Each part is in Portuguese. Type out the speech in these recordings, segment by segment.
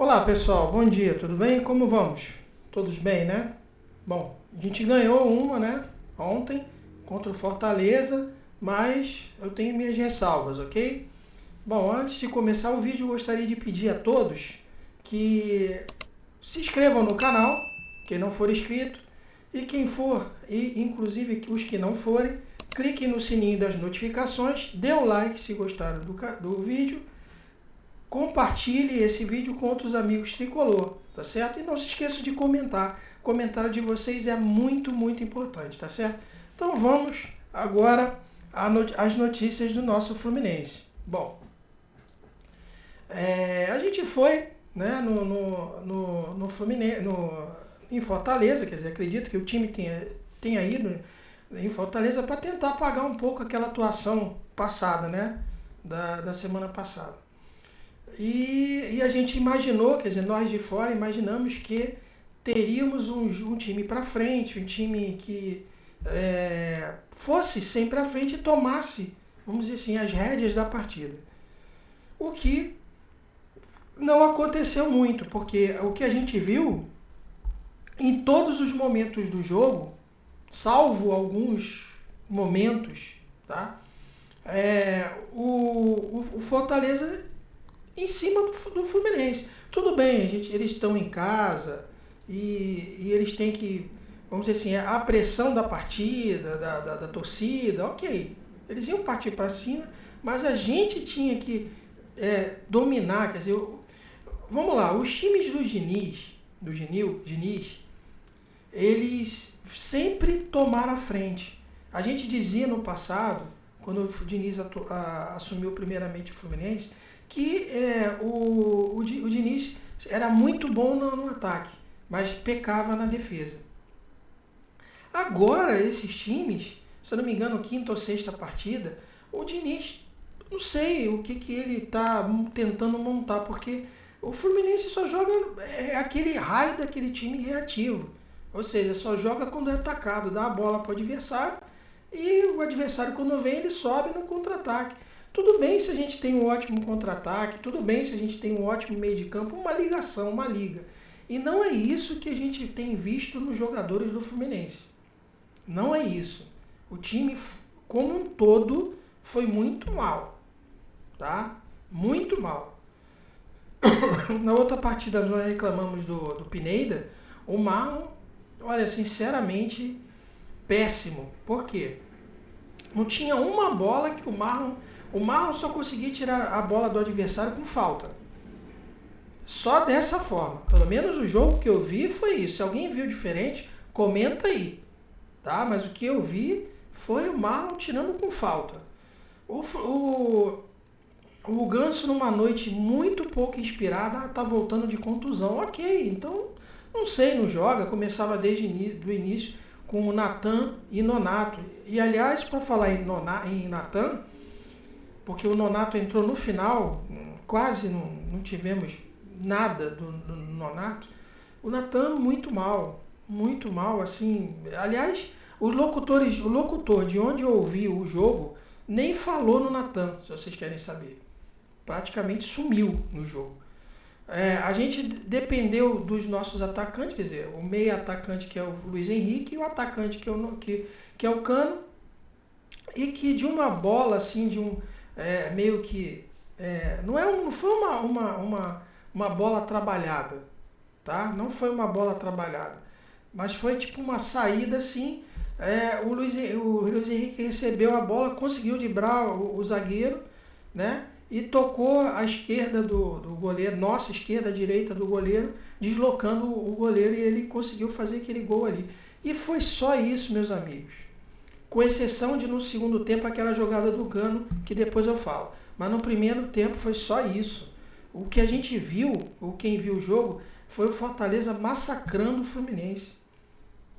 Olá pessoal, bom dia, tudo bem? Como vamos? Todos bem, né? Bom, a gente ganhou uma, né? Ontem, contra o Fortaleza, mas eu tenho minhas ressalvas, ok? Bom, antes de começar o vídeo, eu gostaria de pedir a todos que se inscrevam no canal, quem não for inscrito, e quem for, e inclusive os que não forem, cliquem no sininho das notificações, dê o like se gostaram do vídeo, compartilhe esse vídeo com outros amigos tricolor, tá certo? E não se esqueça de comentar. O comentário de vocês é muito, muito importante, tá certo? Então vamos agora às notícias do nosso Fluminense. Bom, a gente foi, né, no Fluminense, em Fortaleza, quer dizer, acredito que o time tenha ido em Fortaleza para tentar apagar um pouco aquela atuação passada, né, da semana passada. E a gente imaginou, quer dizer, nós de fora imaginamos que teríamos um time para frente, um time que fosse sempre à frente e tomasse, vamos dizer assim, as rédeas da partida. O que não aconteceu muito, porque o que a gente viu em todos os momentos do jogo, salvo alguns momentos, tá? O Fortaleza em cima do Fluminense. Tudo bem, eles estão em casa e eles têm que, vamos dizer assim, a pressão da partida, da torcida, ok. Eles iam partir para cima, mas a gente tinha que dominar, quer dizer, vamos lá, os times do Diniz, eles sempre tomaram a frente. A gente dizia no passado, quando o Diniz assumiu primeiramente o Fluminense, que o Diniz era muito bom no ataque, mas pecava na defesa. Agora, esses times, se eu não me engano, quinta ou sexta partida, o Diniz, não sei o que ele está tentando montar, porque o Fluminense só joga aquele raio daquele time reativo. Ou seja, só joga quando é atacado, dá a bola para o adversário e o adversário, quando vem, ele sobe no contra-ataque. Tudo bem se a gente tem um ótimo contra-ataque, tudo bem se a gente tem um ótimo meio de campo, uma ligação, uma liga. E não é isso que a gente tem visto nos jogadores do Fluminense. Não é isso. O time, como um todo, foi muito mal. Tá? Muito mal. Na outra partida, nós reclamamos do Pineda. O Marlon, olha, sinceramente, péssimo. Por quê? Não tinha uma bola que o Marlon só conseguia tirar a bola do adversário com falta. Só dessa forma. Pelo menos o jogo que eu vi foi isso. Se alguém viu diferente, comenta aí. Tá? Mas o que eu vi foi o Marlon tirando com falta. O Ganso, numa noite muito pouco inspirada, tá voltando de contusão. Ok, então, não sei, não joga. Começava desde o início com o Natan e Nonato. E, aliás, para falar em Natan, porque o Nonato entrou no final, quase não tivemos nada do Nonato. O Natan muito mal, assim. Aliás, o locutor de onde eu ouvi o jogo nem falou no Natan, se vocês querem saber. Praticamente sumiu no jogo. A gente dependeu dos nossos atacantes, quer dizer, o meio atacante que é o Luiz Henrique e o atacante que é o Cano, e que de uma bola assim, meio que não foi uma bola trabalhada, tá? Não foi uma bola trabalhada, mas foi tipo uma saída assim. O Luiz Henrique recebeu a bola, conseguiu driblar o zagueiro, né? E tocou à esquerda do goleiro, nossa esquerda, direita do goleiro, deslocando o goleiro, e ele conseguiu fazer aquele gol ali. E foi só isso, meus amigos. Com exceção de no segundo tempo aquela jogada do Cano, que depois eu falo. Mas no primeiro tempo foi só isso. O que a gente viu, quem viu o jogo, foi o Fortaleza massacrando o Fluminense.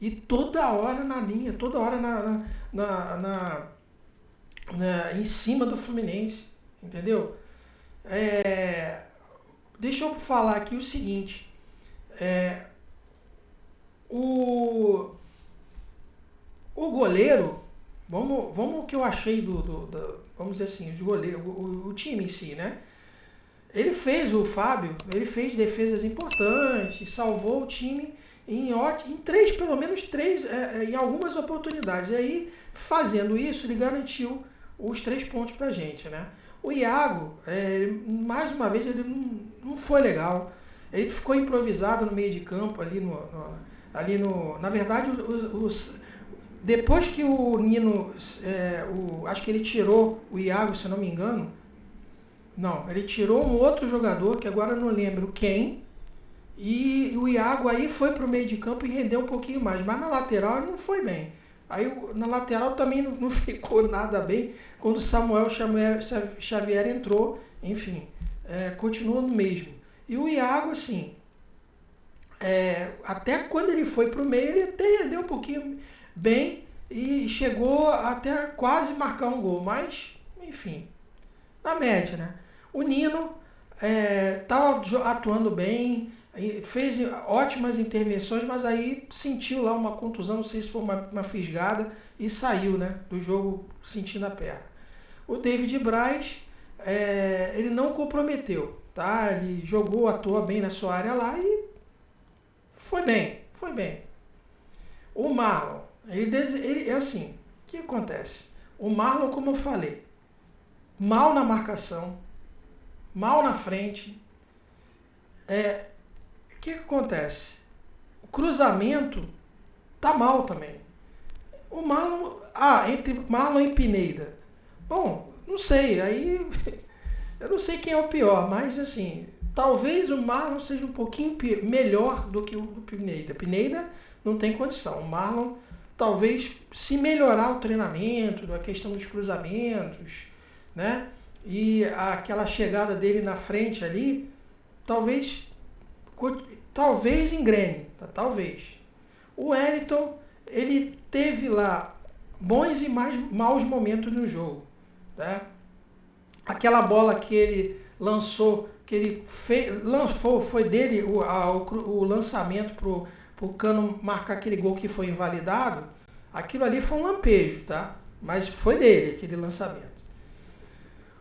E toda hora na linha, toda hora em cima do Fluminense. Entendeu? Deixa eu falar aqui o seguinte. O goleiro, vamos o que eu achei vamos dizer assim, os goleiros, o time em si, né? O Fábio, ele fez defesas importantes, salvou o time em três, pelo menos três, em algumas oportunidades. E aí, fazendo isso, ele garantiu os 3 pontos pra gente, né? O Iago, mais uma vez, ele não foi legal. Ele ficou improvisado no meio de campo, na verdade, depois que o Nino, acho que ele tirou o Iago, se não me engano. Não, ele tirou um outro jogador, que agora eu não lembro quem, e o Iago aí foi para o meio de campo e rendeu um pouquinho mais, mas na lateral ele não foi bem. Aí na lateral também não ficou nada bem quando o Samuel Xavier entrou, enfim, continua no mesmo. E o Iago, assim, até quando ele foi para o meio, ele até rendeu um pouquinho bem e chegou até quase marcar um gol, mas, enfim, na média, né? O Nino estava atuando bem, fez ótimas intervenções, mas aí sentiu lá uma contusão, não sei se foi uma fisgada, e saiu, né, do jogo sentindo a perna. O David Braz, ele não comprometeu, tá? Ele jogou, atuou bem na sua área lá e foi bem. O Marlon, ele assim, o que acontece? O Marlon, como eu falei, mal na marcação, mal na frente. O que acontece? O cruzamento tá mal também. O Marlon, entre Marlon e Pineda. Bom, não sei, aí eu não sei quem é o pior, mas assim, talvez o Marlon seja um pouquinho melhor do que o Pineda. Pineda não tem condição. O Marlon, talvez, se melhorar o treinamento, a questão dos cruzamentos, né? E aquela chegada dele na frente ali, talvez engrene, tá? Talvez. O Wellington, ele teve lá bons e maus momentos no jogo, tá? Aquela bola que ele lançou, que ele lançou, foi dele o lançamento pro Cano marcar aquele gol que foi invalidado. Aquilo ali foi um lampejo, tá? Mas foi dele aquele lançamento.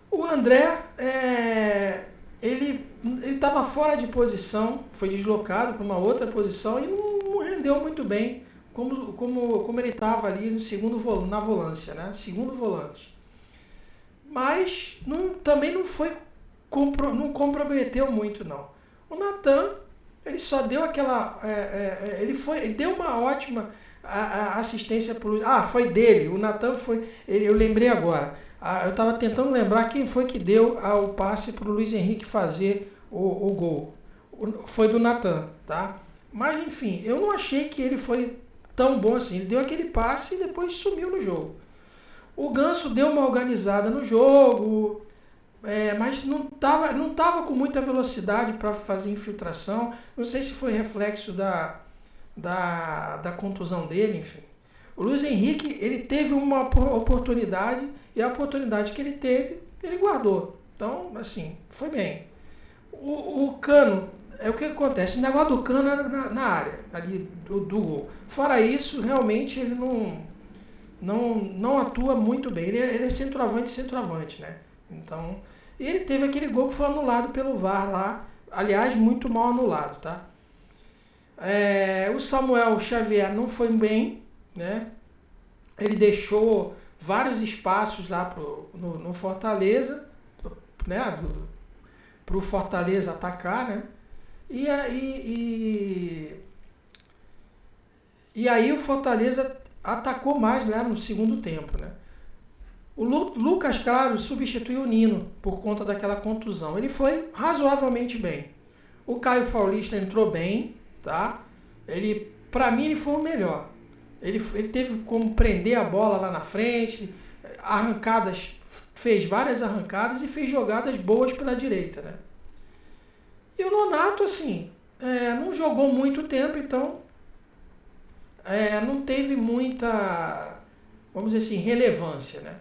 O André, ele estava fora de posição, foi deslocado para uma outra posição e não rendeu muito bem como ele estava ali na volância, né? Segundo volante. Mas também não comprometeu muito, não. O Natan, ele só deu aquela... ele deu uma ótima assistência para o... foi dele, o Natan foi... eu lembrei agora. Eu estava tentando lembrar quem foi que deu o passe para o Luiz Henrique fazer o gol. Foi do Natan, tá? Mas, enfim, eu não achei que ele foi tão bom assim. Ele deu aquele passe e depois sumiu no jogo. O Ganso deu uma organizada no jogo, mas não tava com muita velocidade para fazer infiltração. Não sei se foi reflexo da contusão dele, enfim. O Luiz Henrique, ele teve uma oportunidade e a oportunidade que ele teve, ele guardou. Então, assim, foi bem. O Cano, o que acontece? O negócio do Cano era na área, ali do gol. Fora isso, realmente ele não atua muito bem. Ele é centroavante, né? Então, e ele teve aquele gol que foi anulado pelo VAR lá. Aliás, muito mal anulado, tá? O Samuel Xavier não foi bem, né? Ele deixou vários espaços lá no Fortaleza, né? Para o Fortaleza atacar, né? E aí o Fortaleza atacou mais, né, no segundo tempo, né? O Lucas Claro substituiu o Nino por conta daquela contusão. Ele foi razoavelmente bem. O Caio Paulista entrou bem, tá? Para mim, ele foi o melhor. Ele teve como prender a bola lá na frente, fez várias arrancadas e fez jogadas boas pela direita, né? E o Nonato, assim, não jogou muito tempo, então não teve muita, vamos dizer assim, relevância, né?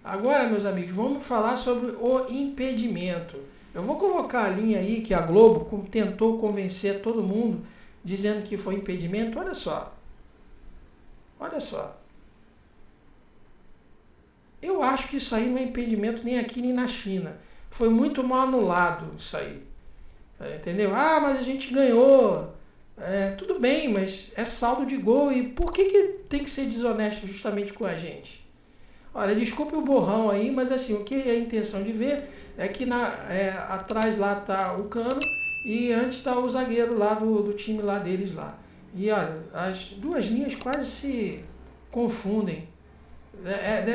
Agora, meus amigos, vamos falar sobre o impedimento. Eu vou colocar a linha aí que a Globo tentou convencer todo mundo dizendo que foi impedimento. Olha só. Eu acho que isso aí não é impedimento nem aqui nem na China. foi muito mal anulado isso aí. Entendeu? Ah, mas a gente ganhou. Tudo bem, mas é saldo de gol. E por que tem que ser desonesto justamente com a gente? Olha, desculpe o borrão aí, mas assim, o que é a intenção de ver é que atrás lá tá o Cano e antes está o zagueiro lá do time lá deles lá. E olha, as duas linhas quase se confundem.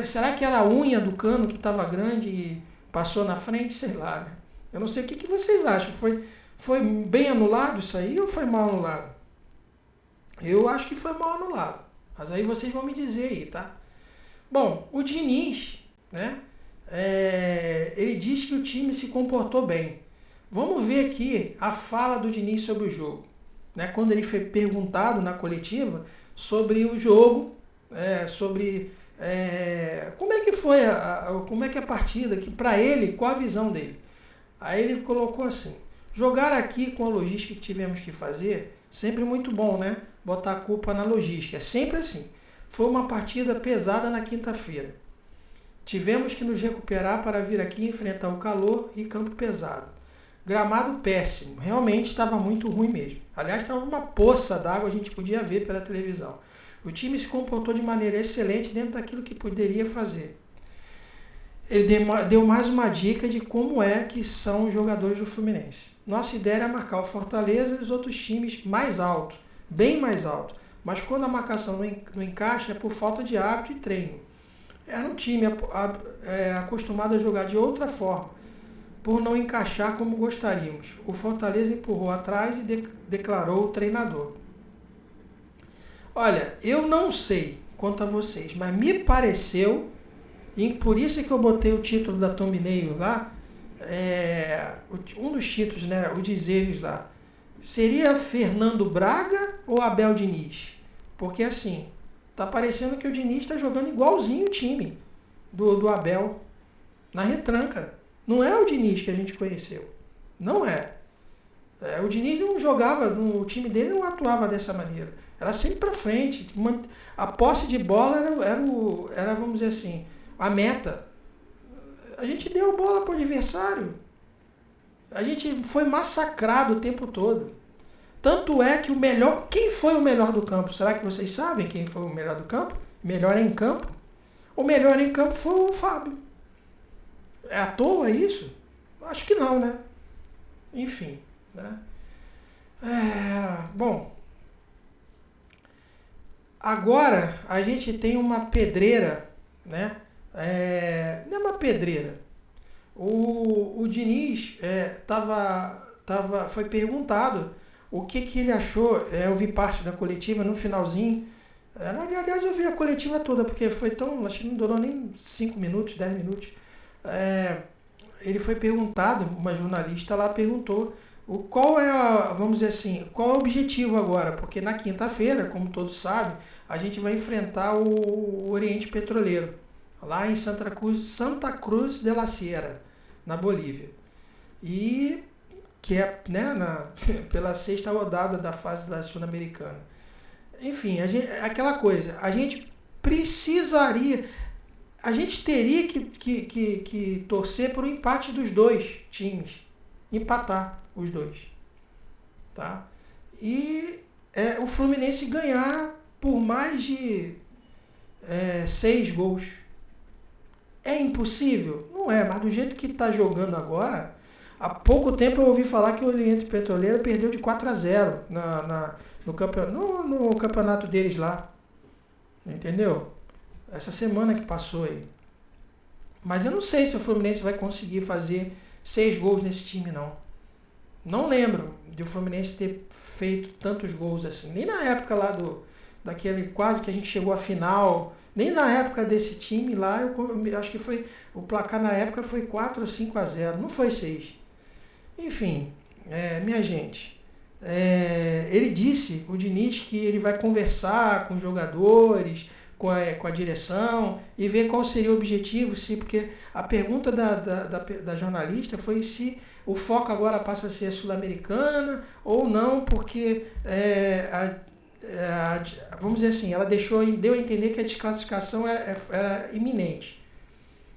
Será que era a unha do Cano que estava grande e passou na frente? Sei lá, né? Eu não sei o que vocês acham. Foi bem anulado isso aí ou foi mal anulado? Eu acho que foi mal anulado. Mas aí vocês vão me dizer aí, tá? Bom, o Diniz, né? Ele diz que o time se comportou bem. Vamos ver aqui a fala do Diniz sobre o jogo. Né? Quando ele foi perguntado na coletiva sobre o jogo, sobre como é que foi como é que é a partida, que para ele, qual a visão dele. Aí ele colocou assim: jogar aqui com a logística que tivemos que fazer, sempre muito bom, né? Botar a culpa na logística, é sempre assim. Foi uma partida pesada na quinta-feira. Tivemos que nos recuperar para vir aqui enfrentar o calor e campo pesado. Gramado péssimo, realmente estava muito ruim mesmo. Aliás, estava uma poça d'água, a gente podia ver pela televisão. O time se comportou de maneira excelente dentro daquilo que poderia fazer. Ele deu mais uma dica de como que são os jogadores do Fluminense. Nossa ideia era marcar o Fortaleza e os outros times mais alto, bem mais alto. Mas quando a marcação não encaixa é por falta de hábito e treino. Era um time acostumado a jogar de outra forma, por não encaixar como gostaríamos. O Fortaleza empurrou atrás e declarou o treinador. Olha, eu não sei quanto a vocês, mas me pareceu, e por isso é que eu botei o título da thumbnail lá, um dos títulos, né, o dizeres lá, seria Fernando Braga ou Abel Diniz? Porque assim, tá parecendo que o Diniz está jogando igualzinho o time do Abel, na retranca. Não é o Diniz que a gente conheceu. Não é. O Diniz não jogava, o time dele não atuava dessa maneira. Era sempre para frente. A posse de bola era, vamos dizer assim, a meta. A gente deu bola para o adversário. A gente foi massacrado o tempo todo. Tanto é que quem foi o melhor do campo? Será que vocês sabem quem foi o melhor do campo? Melhor em campo? O melhor em campo foi o Fábio. É à toa isso? Acho que não, né? Enfim, né? Bom, agora a gente tem uma pedreira, né? Não é uma pedreira. O Diniz foi perguntado o que ele achou. Eu vi parte da coletiva no finalzinho. Aliás, eu vi a coletiva toda, porque foi tão. Acho que não durou nem 5 minutos, 10 minutos. Ele foi perguntado, uma jornalista lá perguntou qual vamos dizer assim, qual é o objetivo agora, porque na quinta-feira, como todos sabem, a gente vai enfrentar o Oriente Petroleiro, lá em Santa Cruz de la Sierra, na Bolívia. E que é, né, pela 6ª rodada da fase da Sul-Americana. Enfim, aquela coisa, a gente teria que torcer por um empate dos dois times. Empatar os dois. Tá? E o Fluminense ganhar por mais de 6 gols. É impossível? Não é, mas do jeito que está jogando agora, há pouco tempo eu ouvi falar que o Oriente Petroleiro perdeu de 4-0 no campeonato deles lá. Entendeu? Essa semana que passou aí. Mas eu não sei se o Fluminense vai conseguir fazer 6 gols nesse time, não. Não lembro de o Fluminense ter feito tantos gols assim. Nem na época lá daquele quase que a gente chegou à final. Nem na época desse time lá, eu acho que foi. O placar na época foi 4 ou 5-0. Não foi 6. Enfim, minha gente. Ele disse, o Diniz, que ele vai conversar com os jogadores, com a direção e ver qual seria o objetivo, porque a pergunta da jornalista foi se o foco agora passa a ser a Sul-Americana ou não, porque vamos dizer assim, ela deu a entender que a desclassificação era iminente.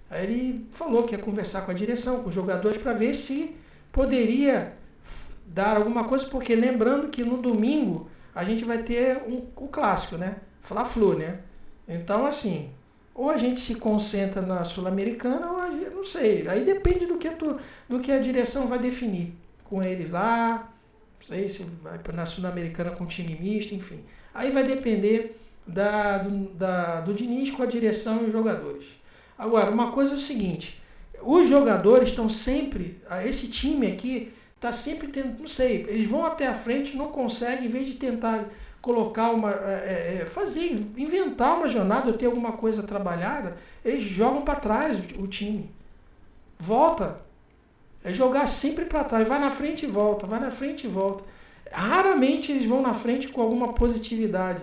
Aí ele falou que ia conversar com a direção, com os jogadores, para ver se poderia dar alguma coisa, porque lembrando que no domingo a gente vai ter o clássico, né? Fla-Flu, né? Então, assim, ou a gente se concentra na Sul-Americana, ou a gente, não sei. Aí depende do que a direção vai definir com eles lá. Não sei se vai na Sul-Americana com time misto, enfim. Aí vai depender do Diniz com a direção e os jogadores. Agora, uma coisa é o seguinte, os jogadores estão sempre, esse time aqui está sempre tendo, não sei, eles vão até a frente, não conseguem, em vez de tentar colocar inventar uma jornada ou ter alguma coisa trabalhada, eles jogam para trás o time. Volta. É jogar sempre para trás, vai na frente e volta, vai na frente e volta. Raramente eles vão na frente com alguma positividade.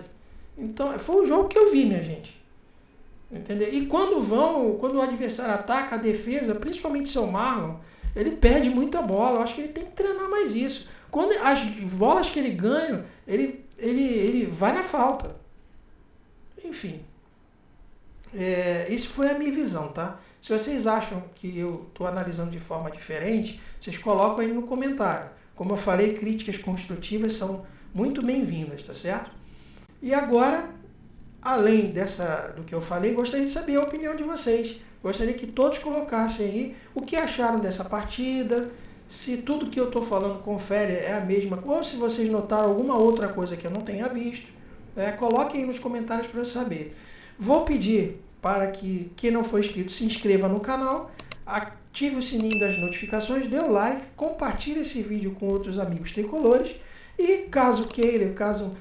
Então, foi o jogo que eu vi, minha gente. Entendeu? E quando o adversário ataca a defesa, principalmente seu Marlon, ele perde muita bola. Eu acho que ele tem que treinar mais isso. Quando as bolas que ele ganha, ele vai na falta. Enfim. Isso foi a minha visão, tá? Se vocês acham que eu estou analisando de forma diferente, vocês colocam aí no comentário. Como eu falei, críticas construtivas são muito bem-vindas, tá certo? E agora, além do que eu falei, gostaria de saber a opinião de vocês. Gostaria que todos colocassem aí o que acharam dessa partida, se tudo que eu estou falando confere é a mesma coisa, ou se vocês notaram alguma outra coisa que eu não tenha visto. Coloquem aí nos comentários para eu saber. Vou pedir para que quem não for inscrito se inscreva no canal, ative o sininho das notificações, dê o like, compartilhe esse vídeo com outros amigos tricolores e caso queira, caso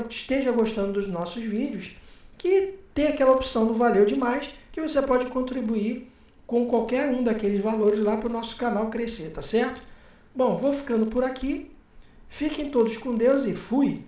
esteja gostando dos nossos vídeos, que tem aquela opção do Valeu Demais, que você pode contribuir com qualquer um daqueles valores lá para o nosso canal crescer, tá certo? Bom, vou ficando por aqui, fiquem todos com Deus e fui!